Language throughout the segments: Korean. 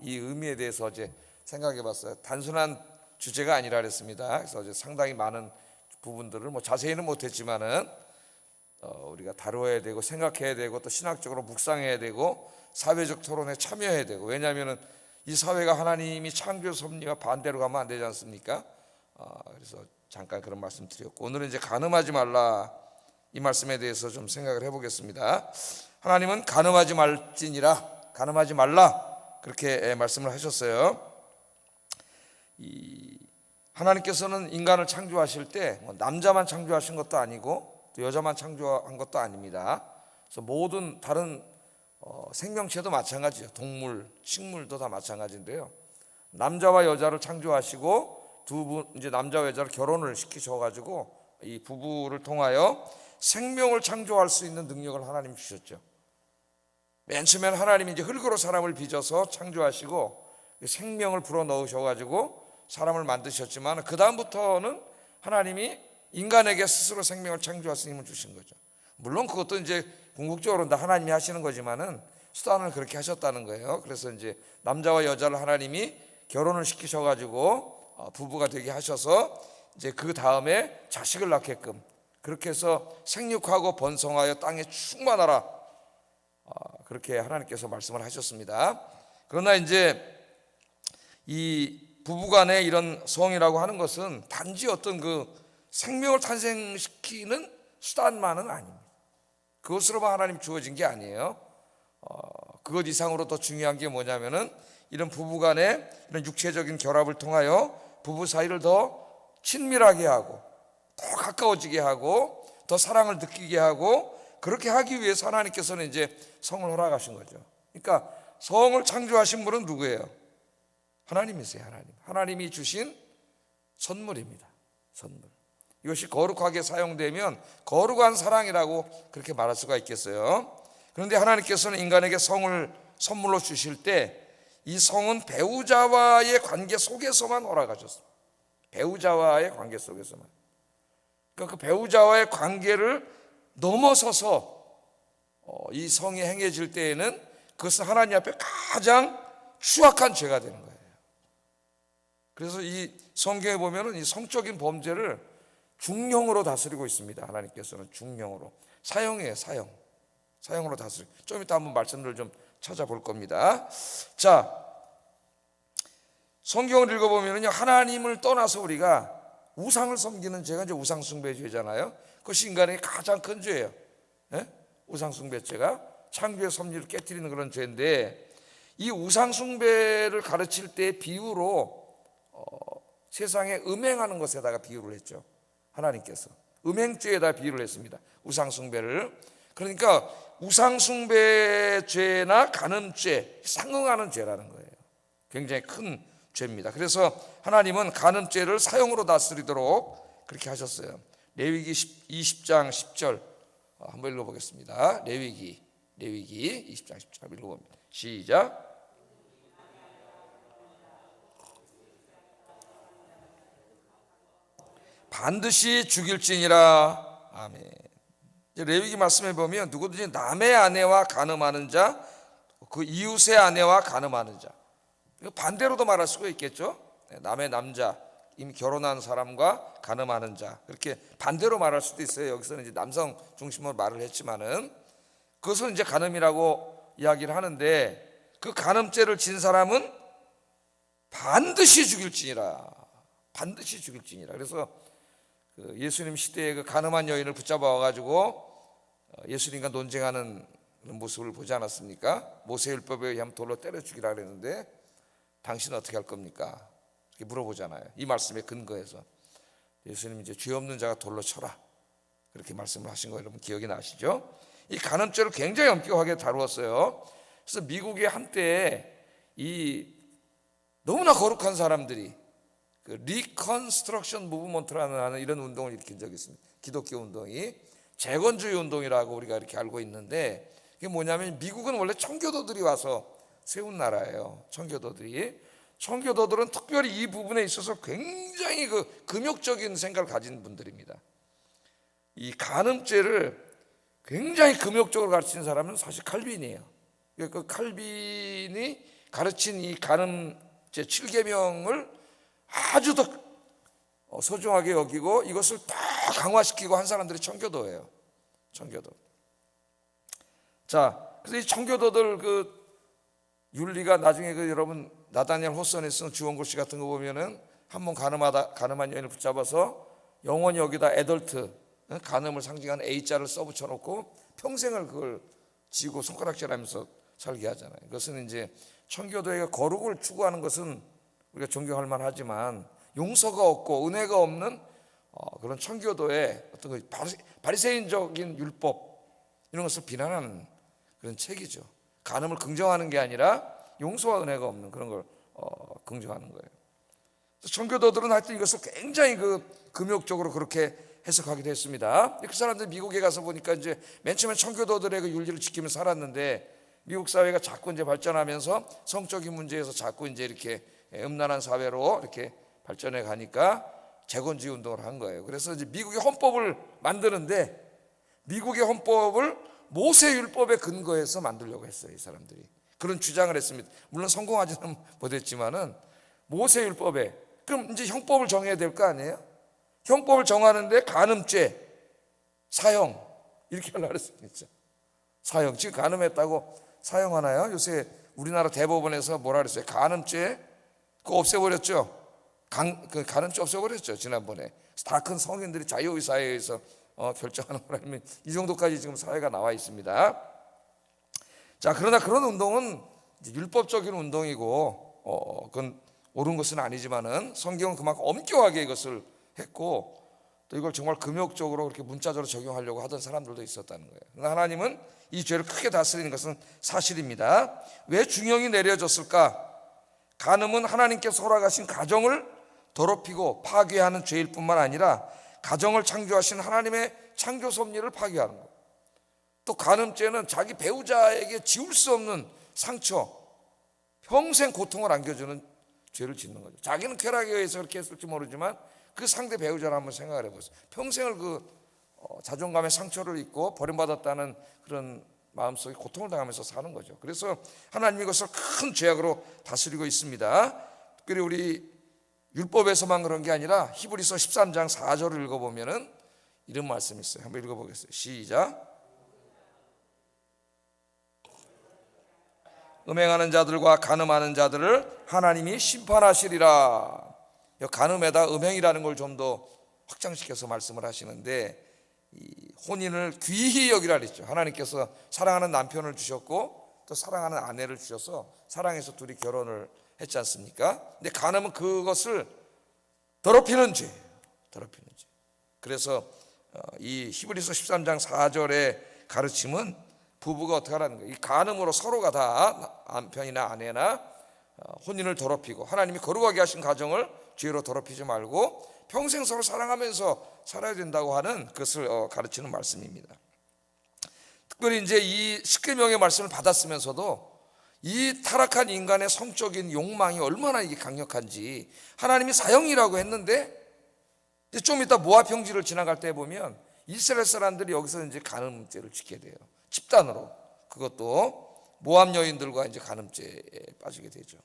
이 의미에 대해서 어제 생각해 봤어요. 단순한 주제가 아니라 그랬습니다. 그래서 어제 상당히 많은 부분들을 자세히는 못했지만은 우리가 다뤄야 되고 생각해야 되고 또 신학적으로 묵상해야 되고 사회적 토론에 참여해야 되고, 왜냐하면은 이 사회가 하나님이 창조 섭리와 반대로 가면 안 되지 않습니까? 그래서 잠깐 그런 말씀 드렸고, 오늘은 이제 간음하지 말라, 이 말씀에 대해서 좀 생각을 해보겠습니다. 하나님은 간음하지 말지니라, 간음하지 말라, 그렇게 말씀을 하셨어요. 하나님께서는 인간을 창조하실 때 남자만 창조하신 것도 아니고 또 여자만 창조한 것도 아닙니다. 그래서 모든 다른 생명체도 마찬가지죠. 동물, 식물도 다 마찬가지인데요. 남자와 여자를 창조하시고 두 분, 이제 남자와 여자를 결혼을 시키셔가지고 이 부부를 통하여 생명을 창조할 수 있는 능력을 하나님 주셨죠. 맨 처음에는 하나님이 이제 흙으로 사람을 빚어서 창조하시고 생명을 불어 넣으셔가지고 사람을 만드셨지만, 그 다음부터는 하나님이 인간에게 스스로 생명을 창조할 수 있는 힘을 주신 거죠. 물론 그것도 이제 궁극적으로 다 하나님이 하시는 거지만은 수단을 그렇게 하셨다는 거예요. 그래서 이제 남자와 여자를 하나님이 결혼을 시키셔가지고 부부가 되게 하셔서 이제 그 다음에 자식을 낳게끔, 그렇게 해서 생육하고 번성하여 땅에 충만하라, 그렇게 하나님께서 말씀을 하셨습니다. 그러나 이제 이 부부간의 이런 성이라고 하는 것은 단지 어떤 그 생명을 탄생시키는 수단만은 아닙니다. 그것으로만 하나님 주어진 게 아니에요. 그것 이상으로 더 중요한 게 뭐냐면은 이런 부부간의 이런 육체적인 결합을 통하여 부부 사이를 더 친밀하게 하고 더 가까워지게 하고 더 사랑을 느끼게 하고, 그렇게 하기 위해서 하나님께서는 이제 성을 허락하신 거죠. 그러니까 성을 창조하신 분은 누구예요? 하나님이세요. 하나님이 주신 선물입니다. 선물. 이것이 거룩하게 사용되면 거룩한 사랑이라고 그렇게 말할 수가 있겠어요. 그런데 하나님께서는 인간에게 성을 선물로 주실 때 이 성은 배우자와의 관계 속에서만 허락하셨습니다. 배우자와의 관계 속에서만. 그러니까 그 배우자와의 관계를 넘어서서 이 성이 행해질 때에는 그것은 하나님 앞에 가장 추악한 죄가 되는 거예요. 그래서 이 성경에 보면은 이 성적인 범죄를 중형으로 다스리고 있습니다. 하나님께서는 중형으로 사형이에요. 사형으로 다스리고, 좀 이따 한번 말씀을 좀 찾아볼 겁니다. 자, 성경을 읽어보면요, 하나님을 떠나서 우리가 우상을 섬기는 죄가 이제 우상숭배죄잖아요. 그것이 인간의 가장 큰 죄예요. 우상숭배죄가 창조의 섭리를 깨뜨리는 그런 죄인데, 이 우상숭배를 가르칠 때 비유로 세상에 음행하는 것에다가 비유를 했죠. 하나님께서 음행죄에다 비유를 했습니다. 우상숭배를. 그러니까 우상숭배죄나 간음죄 상응하는 죄라는 거예요. 굉장히 큰 죄입니다. 그래서 하나님은 간음죄를 사형으로 다스리도록 그렇게 하셨어요. 레위기 20장 10절 한번 읽어보겠습니다. 레위기 20장 10절 읽어봅니다. 시작. 반드시 죽일지니라. 아멘. 레위기 말씀해 보면 누구든지 남의 아내와 간음하는 자, 그 이웃의 아내와 간음하는 자, 반대로도 말할 수가 있겠죠. 남의 남자, 이미 결혼한 사람과 간음하는 자, 그렇게 반대로 말할 수도 있어요. 여기서는 이제 남성 중심으로 말을 했지만은 그것은 이제 간음이라고 이야기를 하는데, 그 간음죄를 진 사람은 반드시 죽일지니라. 반드시 죽일지니라. 그래서 그 예수님 시대에 그 간음한 여인을 붙잡아 와가지고 예수님과 논쟁하는 모습을 보지 않았습니까? 모세율법에 의하면 돌로 때려 죽이라 그랬는데 당신은 어떻게 할 겁니까? 이렇게 물어보잖아요. 이 말씀에 근거해서 예수님이 이제 죄 없는 자가 돌로 쳐라, 그렇게 말씀을 하신 거 여러분 기억이 나시죠? 이 간음죄를 굉장히 엄격하게 다루었어요. 그래서 미국의 한때 이 너무나 거룩한 사람들이 그 리컨스트럭션 무브먼트라는 이런 운동을 일으킨 적이 있습니다. 기독교 운동이 재건주의 운동이라고 우리가 이렇게 알고 있는데, 그게 뭐냐면 미국은 원래 청교도들이 와서 세운 나라예요. 청교도들은 특별히 이 부분에 있어서 굉장히 그 금욕적인 생각을 가진 분들입니다. 이 간음죄를 굉장히 금욕적으로 가르치는 사람은 사실 칼빈이에요. 그 칼빈이 가르친 이 간음 제 7계명을 아주 더 소중하게 여기고 이것을 더 강화시키고 한 사람들이 청교도예요. 청교도. 자, 그래서 이 청교도들 그 윤리가 나중에 그 여러분 나다니엘 호선에 쓴 주원글씨 같은 거 보면은 한번 간음한 여인을 붙잡아서 영원히 여기다 애덜트, 간음을 상징하는 A자를 써붙여 놓고 평생을 그걸 지고 손가락질하면서 살게 하잖아요. 그것은 이제 청교도의 거룩을 추구하는 것은 우리가 존경할 만하지만 용서가 없고 은혜가 없는 그런 청교도의 어떤 그 바리새인적인 율법 이런 것을 비난하는 그런 책이죠. 간음을 긍정하는 게 아니라 용서와 은혜가 없는 그런 걸 긍정하는 거예요. 청교도들은 하여튼 이것을 굉장히 그 금욕적으로 그렇게 해석하기도 했습니다. 그 사람들 미국에 가서 보니까 이제 맨 처음에 청교도들의 그 윤리를 지키면서 살았는데 미국 사회가 자꾸 이제 발전하면서 성적인 문제에서 자꾸 이제 이렇게 음란한 사회로 이렇게 발전해 가니까 재건주의 운동을 한 거예요. 그래서 이제 미국의 헌법을 만드는데 미국의 헌법을 모세율법에 근거해서 만들려고 했어요. 이 사람들이 그런 주장을 했습니다. 물론 성공하지는 못했지만은 모세율법에 그럼 이제 형법을 정해야 될 거 아니에요? 형법을 정하는데 간음죄, 사형 이렇게 하려고 그랬어요. 진짜. 사형. 지금 간음했다고 사형하나요? 요새 우리나라 대법원에서 뭐라 그랬어요? 간음죄 그거 없애버렸죠. 그 간음죄 없애버렸죠. 지난번에 다 큰 성인들이 자유의사에 의해서 결정하는 거라면 이 정도까지 지금 사회가 나와 있습니다. 자, 그러나 그런 운동은 이제 율법적인 운동이고 그건 옳은 것은 아니지만은 성경은 그만큼 엄격하게 이것을 했고 또 이걸 정말 금욕적으로 그렇게 문자적으로 적용하려고 하던 사람들도 있었다는 거예요. 그러나 하나님은 이 죄를 크게 다스리는 것은 사실입니다. 왜 중형이 내려졌을까? 간음은 하나님께서 허락하신 가정을 더럽히고 파괴하는 죄일 뿐만 아니라 가정을 창조하신 하나님의 창조 섭리를 파괴하는 거예요. 또 간음죄는 자기 배우자에게 지울 수 없는 상처, 평생 고통을 안겨주는 죄를 짓는 거죠. 자기는 쾌락에 의해서 그렇게 했을지 모르지만 그 상대 배우자를 한번 생각을 해보세요. 평생을 그 자존감의 상처를 입고 버림받았다는 그런 마음속에 고통을 당하면서 사는 거죠. 그래서 하나님이 이것을 큰 죄악으로 다스리고 있습니다. 특별히 우리 율법에서만 그런 게 아니라 히브리서 13장 4절을 읽어보면은 이런 말씀이 있어요. 한번 읽어보겠어요. 시작. 음행하는 자들과 간음하는 자들을 하나님이 심판하시리라. 간음에다 음행이라는 걸 좀 더 확장시켜서 말씀을 하시는데 이 혼인을 귀히 여기라 그랬죠. 하나님께서 사랑하는 남편을 주셨고 또 사랑하는 아내를 주셔서 사랑해서 둘이 결혼을 했지 않습니까? 근데 간음은 그것을 더럽히는 죄예요. 더럽히는 죄. 그래서 이 히브리서 13장 4절의 가르침은 부부가 어떻게 하라는 거예요? 이 간음으로 서로가 다 남편이나 아내나 혼인을 더럽히고 하나님이 거룩하게 하신 가정을 죄로 더럽히지 말고 평생 서로 사랑하면서 살아야 된다고 하는 그것을 가르치는 말씀입니다. 특별히 이제 이 십계명의 말씀을 받았으면서도 이 타락한 인간의 성적인 욕망이 얼마나 이게 강력한지 하나님이 사형이라고 했는데 좀 이따 모압 평지를 지나갈 때 보면 이스라엘 사람들이 여기서 이제 간음죄를 지게 돼요. 집단으로. 그것도 모압 여인들과 이제 간음죄에 빠지게 되죠.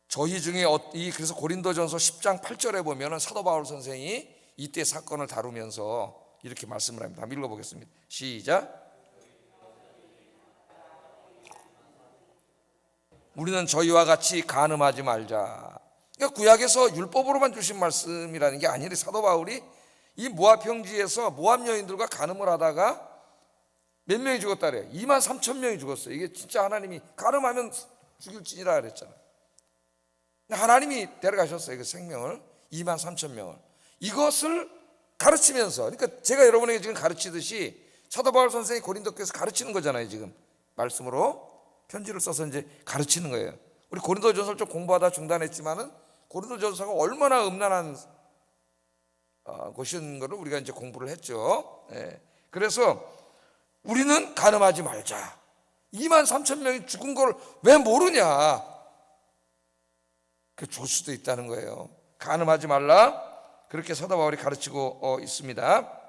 저희 중에 그래서 고린도전서 10장 8절에 보면은 사도 바울 선생이 이때 사건을 다루면서 이렇게 말씀을 합니다. 한번 읽어보겠습니다. 시작. 우리는 저희와 같이 간음하지 말자. 그러니까 구약에서 율법으로만 주신 말씀이라는 게 아니라 사도 바울이 이 모압 평지에서 모압 여인들과 간음을 하다가 몇 명이 죽었다 그래요? 2만 3천 명이 죽었어요. 이게 진짜 하나님이 간음하면 죽일지니라 그랬잖아요. 하나님이 데려가셨어요. 그 생명을 2만 3천 명을. 이것을 가르치면서 그러니까 제가 여러분에게 지금 가르치듯이 사도 바울 선생이 고린도 교회에서 가르치는 거잖아요. 지금 말씀으로 편지를 써서 이제 가르치는 거예요. 우리 고린도전서를 좀 공부하다 중단했지만은 고린도전서가 얼마나 음란한 곳인 것을 우리가 이제 공부를 했죠. 그래서 우리는 간음하지 말자. 2만 3천 명이 죽은 걸 왜 모르냐? 그 줄 수도 있다는 거예요. 간음하지 말라. 그렇게 사도 바울이 가르치고 있습니다.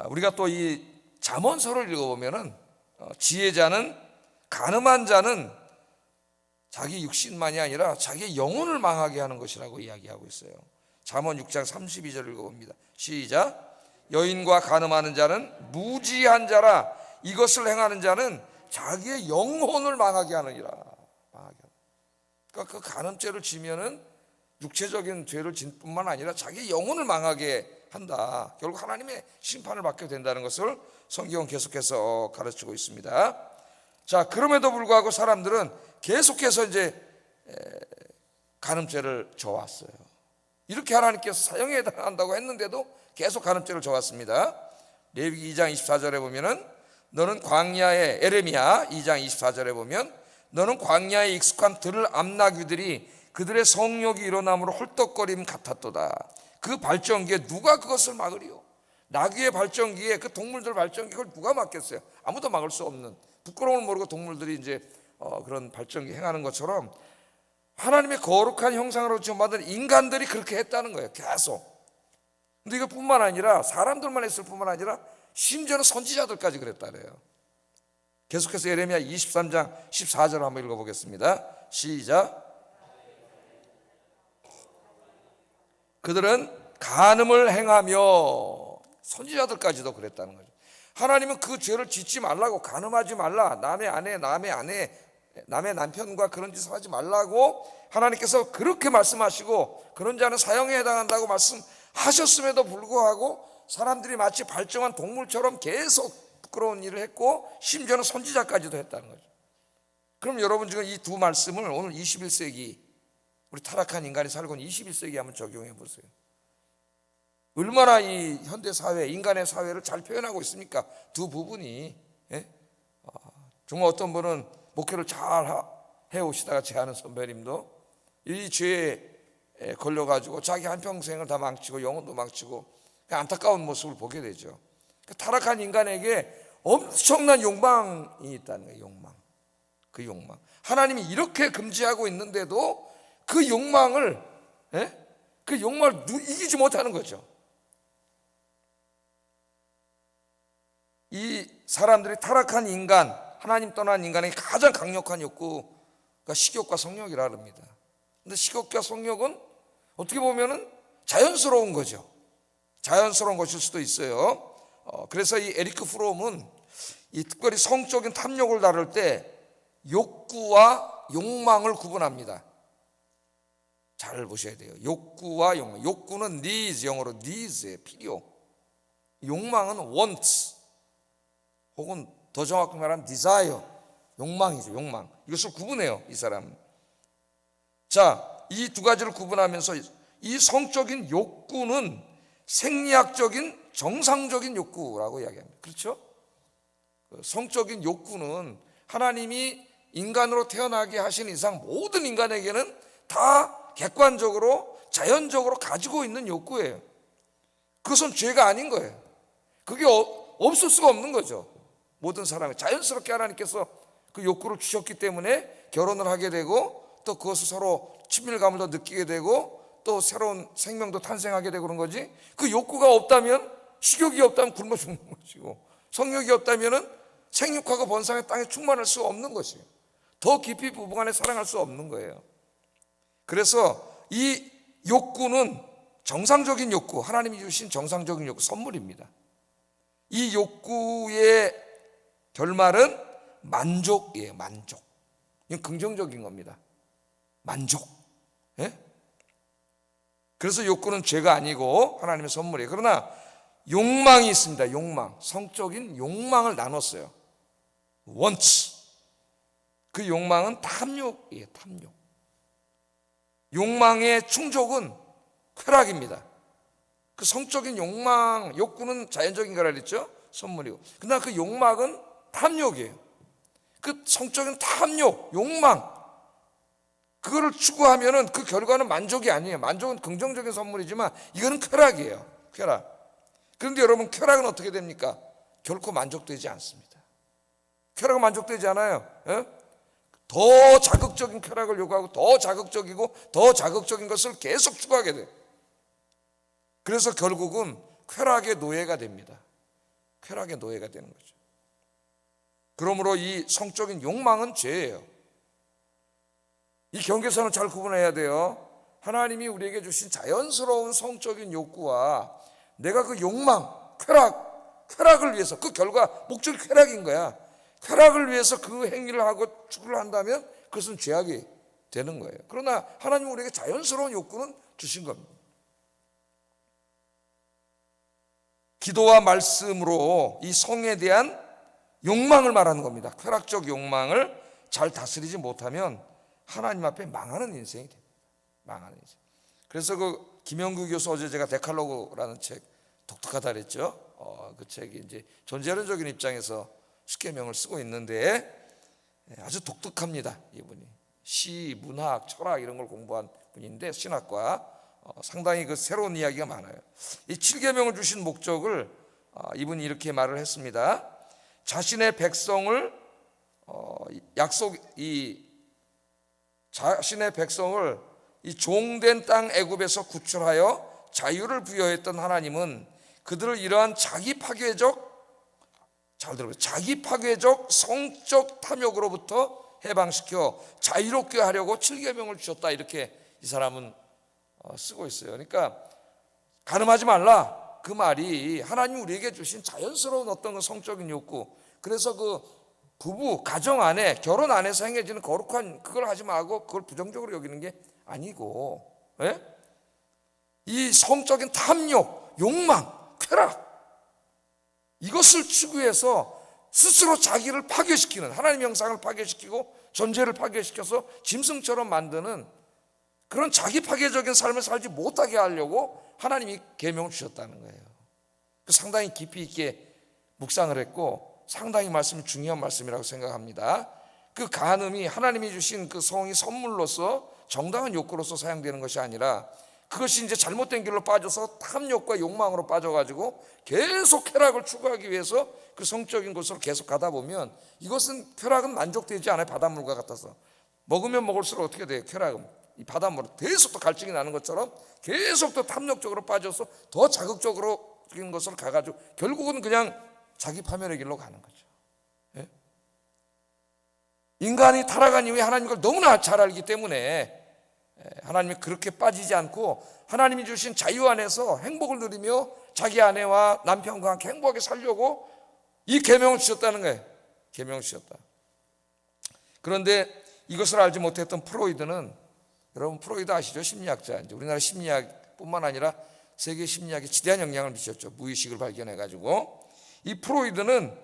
우리가 또 이 잠언서를 읽어보면은 지혜자는 가늠한 자는 자기 육신만이 아니라 자기의 영혼을 망하게 하는 것이라고 이야기하고 있어요. 잠언 6장 32절 읽어봅니다. 시작. 여인과 가늠하는 자는 무지한 자라 이것을 행하는 자는 자기의 영혼을 망하게 하느니라. 그러니까 그 간음죄를 지면은 육체적인 죄를 진 뿐만 아니라 자기의 영혼을 망하게 한다. 결국 하나님의 심판을 받게 된다는 것을 성경은 계속해서 가르치고 있습니다. 자, 그럼에도 불구하고 사람들은 계속해서 이제 간음죄를 져왔어요. 이렇게 하나님께서 사형에 해당한다고 했는데도 계속 간음죄를 져왔습니다. 레위기 2장 24절에 보면은 너는 광야에, 에레미야 2장 24절에 보면 너는 광야에 익숙한 들을 암나귀들이 그들의 성욕이 일어남으로 헐떡거림 같았도다. 그 발전기에 누가 그것을 막으리요? 나귀의 발전기에, 그 동물들 발전기, 그걸 누가 막겠어요? 아무도 막을 수 없는, 부끄러움을 모르고 동물들이 이제 그런 발전기 행하는 것처럼 하나님의 거룩한 형상으로 지음받은 인간들이 그렇게 했다는 거예요. 계속. 근데 이것뿐만 아니라 사람들만 했을 뿐만 아니라 심지어는 선지자들까지 그랬다래요. 계속해서 예레미야 23장 14절 한번 읽어보겠습니다. 시작. 그들은 간음을 행하며, 선지자들까지도 그랬다는 거죠. 하나님은 그 죄를 짓지 말라고, 간음하지 말라, 남의 아내, 남의 남편과 그런 짓을 하지 말라고 하나님께서 그렇게 말씀하시고 그런 자는 사형에 해당한다고 말씀하셨음에도 불구하고 사람들이 마치 발정한 동물처럼 계속 부끄러운 일을 했고 심지어는 선지자까지도 했다는 거죠. 그럼 여러분 지금 이 두 말씀을 오늘 21세기 우리 타락한 인간이 살고 있는 21세기에 한번 적용해 보세요. 얼마나 이 현대 사회, 인간의 사회를 잘 표현하고 있습니까? 두 부분이. 정말 어떤 분은 목회를 잘 해오시다가 제 아는 선배님도 이 죄에 걸려가지고 자기 한평생을 다 망치고 영혼도 망치고 안타까운 모습을 보게 되죠. 타락한 인간에게 엄청난 욕망이 있다는 거예요. 욕망. 그 욕망. 하나님이 이렇게 금지하고 있는데도 그 욕망을 이기지 못하는 거죠. 이 사람들이 타락한 인간, 하나님 떠난 인간에게 가장 강력한 욕구가 식욕과 성욕이라 합니다. 근데 식욕과 성욕은 어떻게 보면은 자연스러운 거죠. 자연스러운 것일 수도 있어요. 그래서 이 에리크 프롬은 이 특별히 성적인 탐욕을 다룰 때 욕구와 욕망을 구분합니다. 잘 보셔야 돼요. 욕구와 욕망. 욕구는 needs, 영어로 needs의 필요. 욕망은 wants, 혹은 더 정확히 말하면 desire, 욕망이죠. 욕망. 이것을 구분해요, 이 사람은. 자, 이 두 가지를 구분하면서 이 성적인 욕구는 생리학적인 정상적인 욕구라고 이야기합니다. 그렇죠? 성적인 욕구는 하나님이 인간으로 태어나게 하신 이상 모든 인간에게는 다 객관적으로 자연적으로 가지고 있는 욕구예요. 그것은 죄가 아닌 거예요. 그게 없을 수가 없는 거죠. 모든 사람이 자연스럽게 하나님께서 그 욕구를 주셨기 때문에 결혼을 하게 되고 또 그것을 서로 친밀감을 더 느끼게 되고 또 새로운 생명도 탄생하게 되고 그런 거지. 그 욕구가 없다면, 식욕이 없다면 굶어 죽는 것이고 성욕이 없다면 생육하고 번성의 땅에 충만할 수 없는 것이에요. 더 깊이 부부간에 사랑할 수 없는 거예요. 그래서 이 욕구는 정상적인 욕구, 하나님이 주신 정상적인 욕구, 선물입니다. 이 욕구의 결말은 만족이에요. 만족. 이건 긍정적인 겁니다. 만족. 예? 그래서 욕구는 죄가 아니고 하나님의 선물이에요. 그러나 욕망이 있습니다. 욕망. 성적인 욕망을 나눴어요. wants. 그 욕망은 탐욕이에요. 탐욕. 욕망의 충족은 쾌락입니다. 그 성적인 욕망, 욕구는 자연적인 거라 그랬죠? 선물이고. 그러나 그 욕망은 탐욕이에요. 그 성적인 탐욕, 욕망, 그거를 추구하면은 그 결과는 만족이 아니에요. 만족은 긍정적인 선물이지만 이거는 쾌락이에요. 쾌락. 그런데 여러분, 쾌락은 어떻게 됩니까? 결코 만족되지 않습니다. 쾌락은 만족되지 않아요. 예? 더 자극적인 쾌락을 요구하고 더 자극적이고 더 자극적인 것을 계속 추구하게 돼요. 그래서 결국은 쾌락의 노예가 됩니다. 쾌락의 노예가 되는 거죠. 그러므로 이 성적인 욕망은 죄예요. 이 경계선을 잘 구분해야 돼요. 하나님이 우리에게 주신 자연스러운 성적인 욕구와 내가 그 욕망, 쾌락을 위해서, 그 결과 목적이 쾌락인 거야. 쾌락을 위해서 그 행위를 하고 추구를 한다면 그것은 죄악이 되는 거예요. 그러나 하나님은 우리에게 자연스러운 욕구는 주신 겁니다. 기도와 말씀으로 이 성에 대한 욕망을 말하는 겁니다. 쾌락적 욕망을 잘 다스리지 못하면 하나님 앞에 망하는 인생이 됩니다. 망하는 인생. 그래서 그 김영규 교수 어제 제가 데칼로그라는 책 독특하다 그랬죠. 그 책이 이제 존재론적인 입장에서 십계명을 쓰고 있는데 아주 독특합니다. 이분이 시, 문학, 철학 이런 걸 공부한 분인데 신학과 상당히 그 새로운 이야기가 많아요. 이 7계명을 주신 목적을 이분이 이렇게 말을 했습니다. 자신의 백성을 자신의 백성을 이 종된 땅 애굽에서 구출하여 자유를 부여했던 하나님은 그들을 이러한 자기 파괴적 성적 탐욕으로부터 해방시켜 자유롭게 하려고 7계명을 주셨다. 이렇게 이 사람은 쓰고 있어요. 그러니까 간음하지 말라, 그 말이 하나님이 우리에게 주신 자연스러운 어떤 그 성적인 욕구, 그래서 그 부부 가정 안에 결혼 안에서 행해지는 거룩한 그걸 하지 말고 그걸 부정적으로 여기는 게 아니고, 이 성적인 탐욕, 욕망, 쾌락, 이것을 추구해서 스스로 자기를 파괴시키는, 하나님의 형상을 파괴시키고 존재를 파괴시켜서 짐승처럼 만드는 그런 자기 파괴적인 삶을 살지 못하게 하려고 하나님이 계명을 주셨다는 거예요. 상당히 깊이 있게 묵상을 했고 상당히 말씀이 중요한 말씀이라고 생각합니다. 그 간음이 하나님이 주신 그 성이 선물로서 정당한 욕구로서 사용되는 것이 아니라 그것이 이제 잘못된 길로 빠져서 탐욕과 욕망으로 빠져가지고 계속 쾌락을 추구하기 위해서 그 성적인 곳으로 계속 가다 보면 이것은 쾌락은 만족되지 않아요. 바닷물과 같아서 먹으면 먹을수록 어떻게 돼요? 쾌락은 이 바닷물은 계속 또 갈증이 나는 것처럼 계속 또 탐욕적으로 빠져서 더 자극적인 것으로 가가지고 결국은 그냥 자기 파멸의 길로 가는 거죠. 예? 인간이 타락한 이후에 하나님 걸 너무나 잘 알기 때문에 하나님이 그렇게 빠지지 않고 하나님이 주신 자유 안에서 행복을 누리며 자기 아내와 남편과 함께 행복하게 살려고 이 계명을 주셨다는 거예요. 계명을 주셨다. 그런데 이것을 알지 못했던 프로이드는, 여러분 프로이드 아시죠? 심리학자. 이제 우리나라 심리학뿐만 아니라 세계 심리학에 지대한 영향을 미쳤죠. 무의식을 발견해가지고 이 프로이드는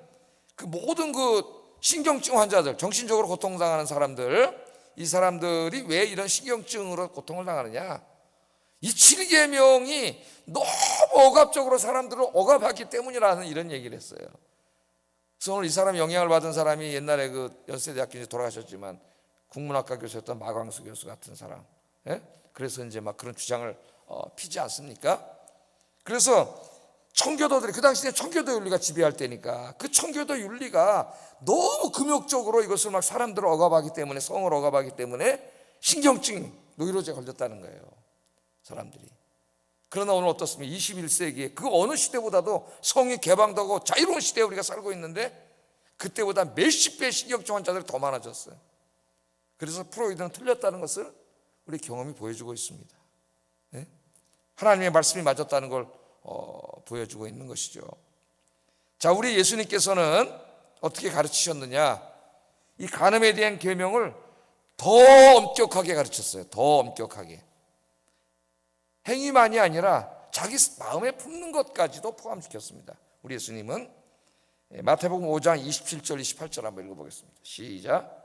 그 모든 그 신경증 환자들, 정신적으로 고통당하는 사람들, 이 사람들이 왜 이런 신경증으로 고통을 당하느냐, 이 7계명이 너무 억압적으로 사람들을 억압하기 때문이라는 이런 얘기를 했어요. 그래서 오늘 이 사람이 영향을 받은 사람이 옛날에 그 연세대학교 돌아가셨지만 국문학과 교수였던 마광수 교수 같은 사람, 그래서 이제 막 그런 주장을 피지 않습니까? 그래서 청교도들이 그 당시에 청교도 윤리가 지배할 때니까 그 청교도 윤리가 너무 금욕적으로 이것을 막 사람들을 억압하기 때문에, 성을 억압하기 때문에 신경증, 노이로제에 걸렸다는 거예요, 사람들이. 그러나 오늘 어떻습니까? 21세기에 그 어느 시대보다도 성이 개방되고 자유로운 시대에 우리가 살고 있는데 그때보다 몇십 배의 신경증 환자들이 더 많아졌어요. 그래서 프로이드는 틀렸다는 것을 우리 경험이 보여주고 있습니다. 하나님의 말씀이 맞았다는 걸 보여주고 있는 것이죠. 자, 우리 예수님께서는 어떻게 가르치셨느냐? 이 간음에 대한 계명을 더 엄격하게 가르쳤어요. 더 엄격하게. 행위만이 아니라 자기 마음에 품는 것까지도 포함시켰습니다. 우리 예수님은 마태복음 5장 27절 28절 한번 읽어보겠습니다. 시작.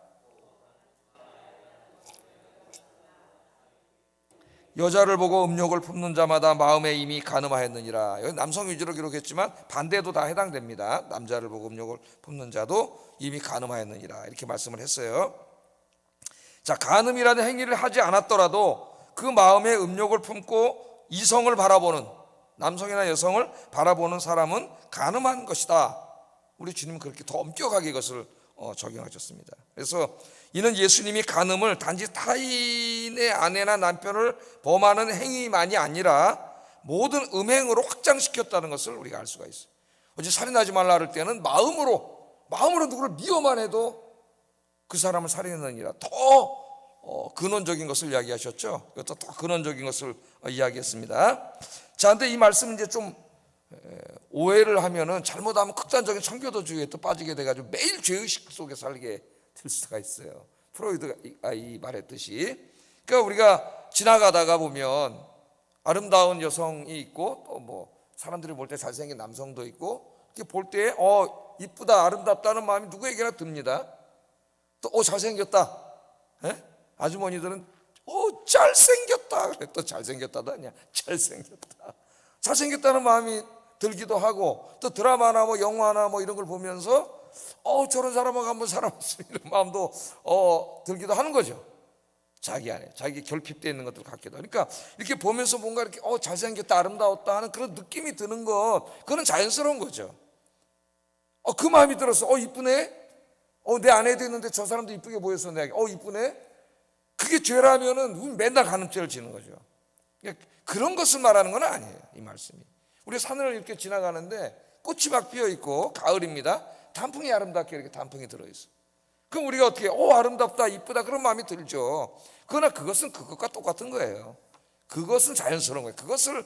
여자를 보고 음욕을 품는 자마다 마음에 이미 간음하였느니라. 여기 남성 위주로 기록했지만 반대도 다 해당됩니다. 남자를 보고 음욕을 품는 자도 이미 간음하였느니라, 이렇게 말씀을 했어요. 자, 간음이라는 행위를 하지 않았더라도 그 마음에 음욕을 품고 이성을 바라보는, 남성이나 여성을 바라보는 사람은 간음한 것이다. 우리 주님은 그렇게 더 엄격하게 이것을 적용하셨습니다. 그래서 이는 예수님이 간음을 단지 타인의 아내나 남편을 범하는 행위만이 아니라 모든 음행으로 확장시켰다는 것을 우리가 알 수가 있어요. 어제 살인하지 말라 할 때는 마음으로 누구를 미워만 해도 그 사람을 살인하느니라. 더 근원적인 것을 이야기하셨죠. 이것도 더 근원적인 것을 이야기했습니다. 자, 근데 이 말씀은 이제 좀 오해를 하면은 잘못하면 극단적인 청교도주의에 또 빠지게 돼가지고 매일 죄의식 속에 살게 될 수가 있어요. 프로이드가 이 말했듯이. 그러니까 우리가 지나가다가 보면 아름다운 여성이 있고 또 뭐 사람들이 볼 때 잘생긴 남성도 있고 이렇게 볼 때 이쁘다 아름답다는 마음이 누구에게나 듭니다. 또 잘생겼다. 에? 아주머니들은 잘생겼다 그래. 또 잘생겼다도 아니야. 잘생겼다는 마음이 들기도 하고 또 드라마나 뭐 영화나 뭐 이런 걸 보면서 저런 사람하고 한번 살아봤으면 이런 마음도 들기도 하는 거죠. 자기 안에 자기 결핍되어 있는 것들 같기도 하고. 그러니까 이렇게 보면서 뭔가 이렇게 잘생겼다 아름다웠다 하는 그런 느낌이 드는 것, 그건 자연스러운 거죠. 그 마음이 들어서 이쁘네. 내 아내도 있는데 저 사람도 이쁘게 보여서 내가 이쁘네. 그게 죄라면은 맨날 간음죄를 지는 거죠. 그러니까 그런 것을 말하는 건 아니에요. 이 말씀이. 우리 산을 이렇게 지나가는데 꽃이 막 피어 있고 가을입니다. 단풍이 아름답게 이렇게 단풍이 들어 있어. 그럼 우리가 어떻게 아름답다 이쁘다 그런 마음이 들죠. 그러나 그것은 그것과 똑같은 거예요. 그것은 자연스러운 거예요. 그것을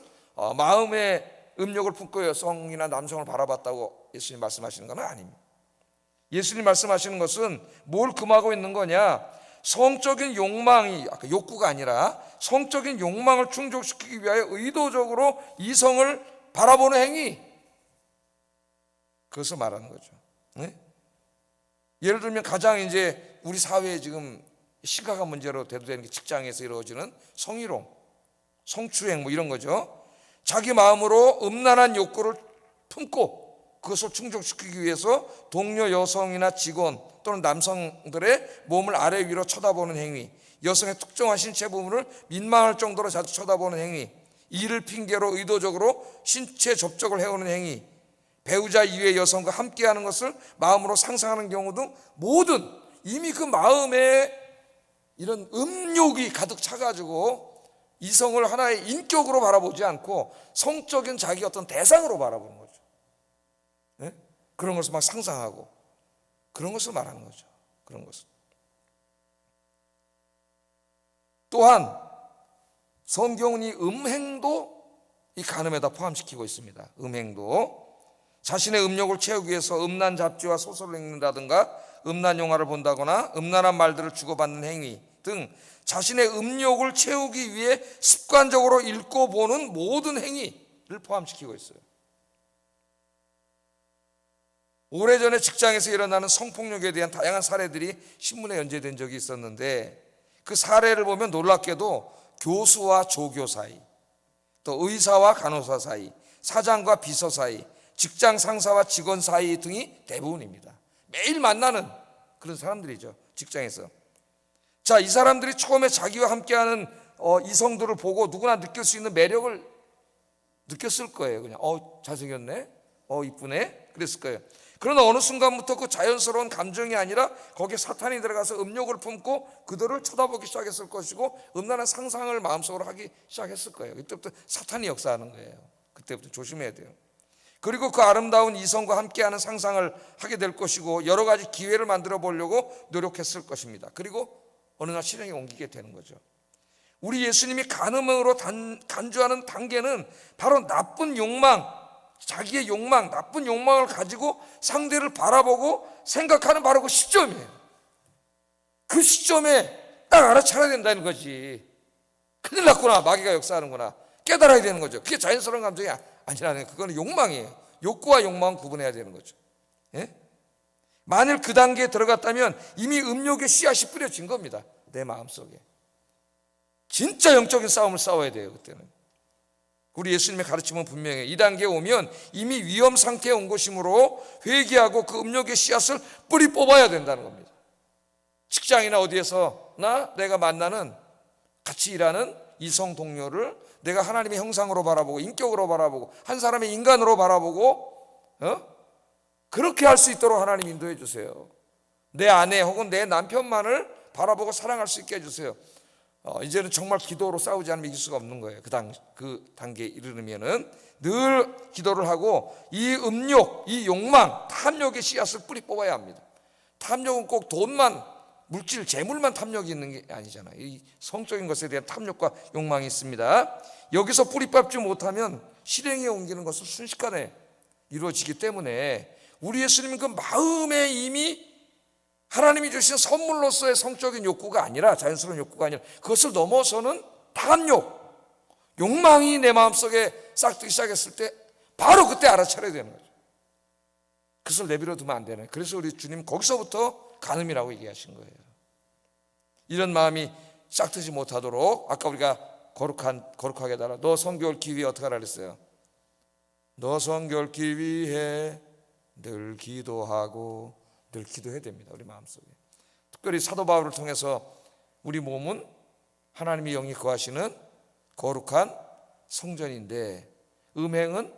마음의 음욕을 품고 여성이나 남성을 바라봤다고 예수님 말씀하시는 건 아닙니다. 예수님 말씀하시는 것은 뭘 금하고 있는 거냐? 성적인 욕망이 욕구가 아니라 성적인 욕망을 충족시키기 위하여 의도적으로 이성을 바라보는 행위, 그것을 말하는 거죠. 네? 예를 들면 가장 이제 우리 사회에 지금 심각한 문제로 대두되는 게 직장에서 이루어지는 성희롱, 성추행 뭐 이런 거죠. 자기 마음으로 음란한 욕구를 품고 그것을 충족시키기 위해서 동료 여성이나 직원 또는 남성들의 몸을 아래 위로 쳐다보는 행위, 여성의 특정한 신체 부분을 민망할 정도로 자주 쳐다보는 행위, 이를 핑계로 의도적으로 신체 접촉을 해오는 행위, 배우자 이외의 여성과 함께하는 것을 마음으로 상상하는 경우 등 모든 이미 그 마음에 이런 음욕이 가득 차가지고 이성을 하나의 인격으로 바라보지 않고 성적인 자기 어떤 대상으로 바라보는 거죠. 네? 그런 것을 막 상상하고 그런 것을 말하는 거죠. 그런 것을. 또한 성경은 이 음행도 이 간음에다 포함시키고 있습니다. 음행도. 자신의 음욕을 채우기 위해서 음란 잡지와 소설을 읽는다든가 음란 영화를 본다거나 음란한 말들을 주고받는 행위 등 자신의 음욕을 채우기 위해 습관적으로 읽고 보는 모든 행위를 포함시키고 있어요. 오래전에 직장에서 일어나는 성폭력에 대한 다양한 사례들이 신문에 연재된 적이 있었는데 그 사례를 보면 놀랍게도 교수와 조교 사이, 또 의사와 간호사 사이, 사장과 비서 사이, 직장 상사와 직원 사이 등이 대부분입니다. 매일 만나는 그런 사람들이죠. 직장에서. 자, 이 사람들이 처음에 자기와 함께하는 이성들을 보고 누구나 느낄 수 있는 매력을 느꼈을 거예요. 그냥 잘생겼네, 이쁘네, 그랬을 거예요. 그러나 어느 순간부터 그 자연스러운 감정이 아니라 거기에 사탄이 들어가서 음욕을 품고 그들을 쳐다보기 시작했을 것이고 음란한 상상을 마음속으로 하기 시작했을 거예요. 그때부터 사탄이 역사하는 거예요. 그때부터 조심해야 돼요. 그리고 그 아름다운 이성과 함께하는 상상을 하게 될 것이고 여러 가지 기회를 만들어 보려고 노력했을 것입니다. 그리고 어느 날 실행에 옮기게 되는 거죠. 우리 예수님이 간음으로 간주하는 단계는 바로 나쁜 욕망, 자기의 욕망, 나쁜 욕망을 가지고 상대를 바라보고 생각하는 바로 그 시점이에요. 그 시점에 딱 알아차려야 된다는 거지. 큰일 났구나, 마귀가 역사하는구나, 깨달아야 되는 거죠. 그게 자연스러운 감정이 아니라는 거예요. 그거는 욕망이에요. 욕구와 욕망은 구분해야 되는 거죠. 예? 만일 그 단계에 들어갔다면 이미 음욕의 씨앗이 뿌려진 겁니다. 내 마음속에. 진짜 영적인 싸움을 싸워야 돼요. 그때는. 우리 예수님의 가르침은 분명해요. 이 단계에 오면 이미 위험 상태에 온 것이므로 회개하고 그 음욕의 씨앗을 뿌리 뽑아야 된다는 겁니다. 직장이나 어디에서나 내가 만나는 같이 일하는 이성 동료를 내가 하나님의 형상으로 바라보고 인격으로 바라보고 한 사람의 인간으로 바라보고 그렇게 할 수 있도록 하나님 인도해 주세요. 내 아내 혹은 내 남편만을 바라보고 사랑할 수 있게 해주세요. 이제는 정말 기도로 싸우지 않으면 이길 수가 없는 거예요. 그 단계에 이르면은 늘 기도를 하고 이 음욕, 이 욕망, 탐욕의 씨앗을 뿌리 뽑아야 합니다. 탐욕은 꼭 돈만, 물질, 재물만 탐욕이 있는 게 아니잖아요. 이 성적인 것에 대한 탐욕과 욕망이 있습니다. 여기서 뿌리 뽑지 못하면 실행에 옮기는 것은 순식간에 이루어지기 때문에 우리 예수님은 그 마음에 이미 하나님이 주신 선물로서의 성적인 욕구가 아니라, 자연스러운 욕구가 아니라 그것을 넘어서는 탐욕, 욕망이 내 마음속에 싹트기 시작했을 때 바로 그때 알아차려야 되는 거죠. 그것을 내버려 두면 안 되는 거예요. 그래서 우리 주님 거기서부터 간음이라고 얘기하신 거예요. 이런 마음이 싹트지 못하도록 아까 우리가 거룩하게 해달라. 너 성교 옳기 위해 어떻게 하라 그랬어요? 너 성교 옳기 위해 늘 기도하고, 늘 기도해야 됩니다. 우리 마음속에. 특별히 사도 바울을 통해서 우리 몸은 하나님의 영이 거하시는 거룩한 성전인데, 음행은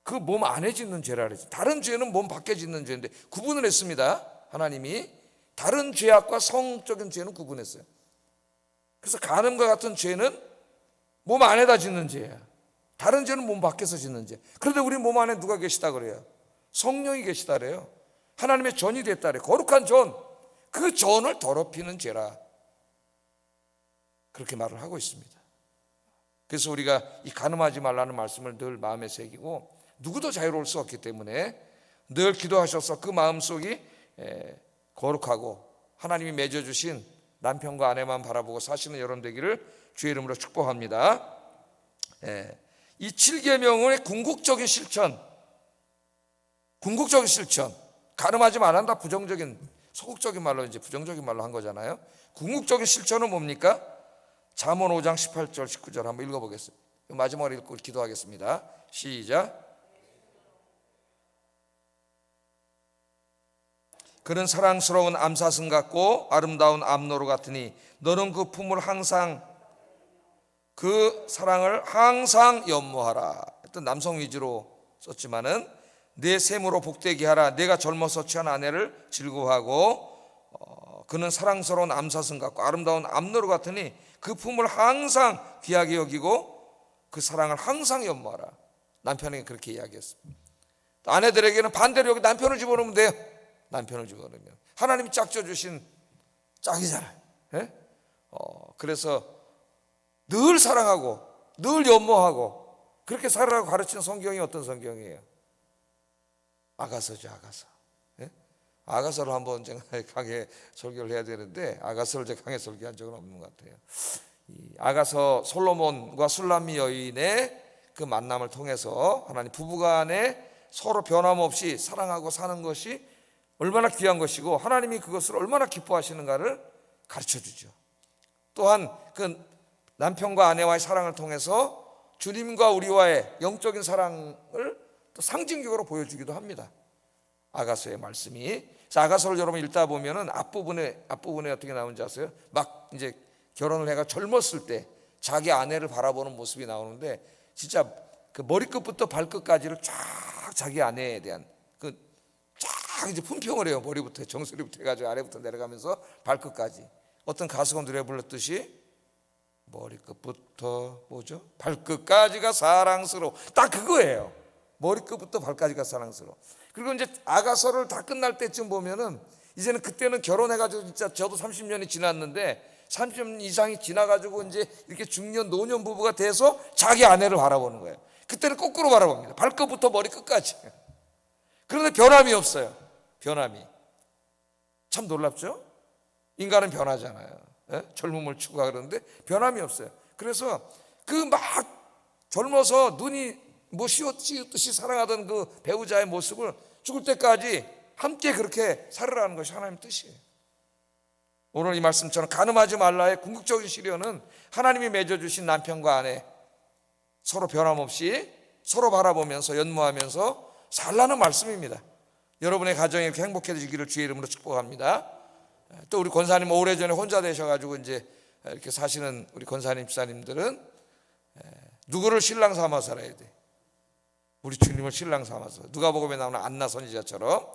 그 몸 안에 짓는 죄라 그랬죠. 다른 죄는 몸 밖에 짓는 죄인데 구분을 했습니다. 하나님이 다른 죄악과 성적인 죄는 구분했어요. 그래서 간음과 같은 죄는 몸 안에다 짓는 죄야. 다른 죄는 몸 밖에서 짓는 죄. 그런데 우리 몸 안에 누가 계시다 그래요? 성령이 계시다 그래요. 하나님의 전이 됐다 그래요. 거룩한 전, 그 전을 더럽히는 죄라, 그렇게 말을 하고 있습니다. 그래서 우리가 이 간음하지 말라는 말씀을 늘 마음에 새기고, 누구도 자유로울 수 없기 때문에 늘 기도하셔서 그 마음속이 거룩하고 하나님이 맺어주신 남편과 아내만 바라보고 사시는 여러분 되기를 주의 이름으로 축복합니다. 이 7계명의 궁극적인 실천, 간음하지 말란다 부정적인, 소극적인 말로 이제 부정적인 말로 한 거잖아요. 궁극적인 실천은 뭡니까? 잠언 5장 18절 19절 한번 읽어보겠습니다. 마지막으로 읽고 기도하겠습니다. 시작. 그는 사랑스러운 암사슴 같고 아름다운 암노루 같으니 너는 그 품을 항상, 그 사랑을 항상 연모하라. 어떤 남성 위주로 썼지만은 내 셈으로 복되게 하라. 내가 젊어서 취한 아내를 즐거워하고, 그는 사랑스러운 암사슴 같고 아름다운 암노루 같으니 그 품을 항상 귀하게 여기고 그 사랑을 항상 연모하라. 남편에게 그렇게 이야기했습니다. 아내들에게는 반대로 여기 남편을 집어넣으면 돼요. 남편을 집어넣으면 하나님이 짝져 주신 짝이잖아요. 그래서 늘 사랑하고 늘 연모하고 그렇게 살아라고 가르치는 성경이 어떤 성경이에요? 아가서죠. 아가서를 한번 제가 강해 설교를 해야 되는데 아가서를 제가 강해 설교한 적은 없는 것 같아요. 이 아가서 솔로몬과 술람미 여인의 그 만남을 통해서 하나님 부부간에 서로 변함없이 사랑하고 사는 것이 얼마나 귀한 것이고 하나님이 그것을 얼마나 기뻐하시는가를 가르쳐주죠. 또한 그 남편과 아내와의 사랑을 통해서 주님과 우리와의 영적인 사랑을 또 상징적으로 보여주기도 합니다. 아가서의 말씀이. 아가서를 여러분 읽다 보면은 앞부분에 어떻게 나오는지 아세요? 막 이제 결혼을 해가 젊었을 때 자기 아내를 바라보는 모습이 나오는데 진짜 그 머리끝부터 발끝까지를 쫙 자기 아내에 대한 쫙 이제 품평을 해요. 머리부터 정수리부터 해가지고 아래부터 내려가면서 발끝까지. 어떤 가수가 노래 불렀듯이 머리끝부터 뭐죠? 발끝까지가 사랑스러워. 딱 그거예요. 머리끝부터 발까지가 사랑스러워. 그리고 이제 아가서를 다 끝날 때쯤 보면은 이제는 그때는 결혼해가지고 진짜 저도 30년이 지났는데 30년 이상이 지나가지고 이제 이렇게 중년 노년 부부가 돼서 자기 아내를 바라보는 거예요. 그때는 거꾸로 바라봅니다. 발끝부터 머리끝까지. 그런데 변함이 없어요. 변함이. 참 놀랍죠? 인간은 변하잖아요. 젊음을 추구하는데 변함이 없어요. 그래서 그 막 젊어서 눈이 뭐 씌웠듯이 사랑하던 그 배우자의 모습을 죽을 때까지 함께 그렇게 살으라는 것이 하나님의 뜻이에요. 오늘 이 말씀처럼 간음하지 말라의 궁극적인 시련은 하나님이 맺어주신 남편과 아내 서로 변함없이 서로 바라보면서 연모하면서 살라는 말씀입니다. 여러분의 가정이 이렇게 행복해지기를 주의 이름으로 축복합니다. 또 우리 권사님 오래전에 혼자 되셔가지고 이제 이렇게 사시는 우리 권사님 집사님들은 누구를 신랑 삼아 살아야 돼? 우리 주님을 신랑 삼아서. 누가복음에 나오는 안나 선지자처럼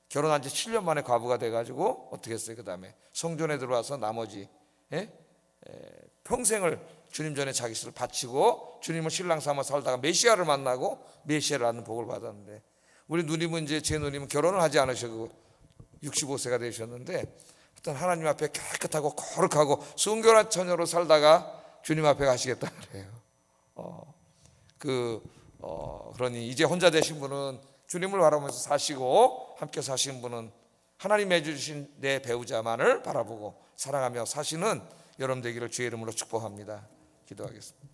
결혼한 지 7년 만에 과부가 돼가지고 어떻게 했어요? 그 다음에 성전에 들어와서 나머지 평생을 주님 전에 자기 것을 바치고 주님을 신랑 삼아 살다가 메시아를 만나고 메시아를 낳는 복을 받았는데, 우리 누님은 이제 제 누님은 결혼을 하지 않으시고 65세가 되셨는데 어떤 하나님 앞에 깨끗하고 거룩하고 순결한 처녀로 살다가 주님 앞에 가시겠다 그래요. 그러니 이제 혼자 되신 분은 주님을 바라보면서 사시고, 함께 사신 분은 하나님 해주신 내 배우자만을 바라보고 사랑하며 사시는 여러분 되기를 주의 이름으로 축복합니다. 기도하겠습니다.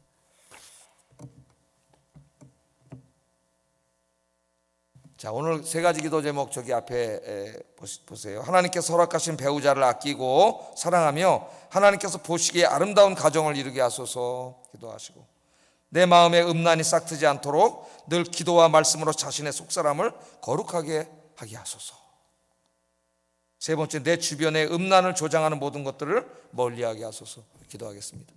자, 오늘 세 가지 기도 제목 저기 앞에 보세요. 하나님께서 허락하신 배우자를 아끼고 사랑하며 하나님께서 보시기에 아름다운 가정을 이루게 하소서 기도하시고, 내 마음에 음란이 싹트지 않도록 늘 기도와 말씀으로 자신의 속사람을 거룩하게 하게 하소서. 세 번째, 내 주변에 음란을 조장하는 모든 것들을 멀리하게 하소서 기도하겠습니다.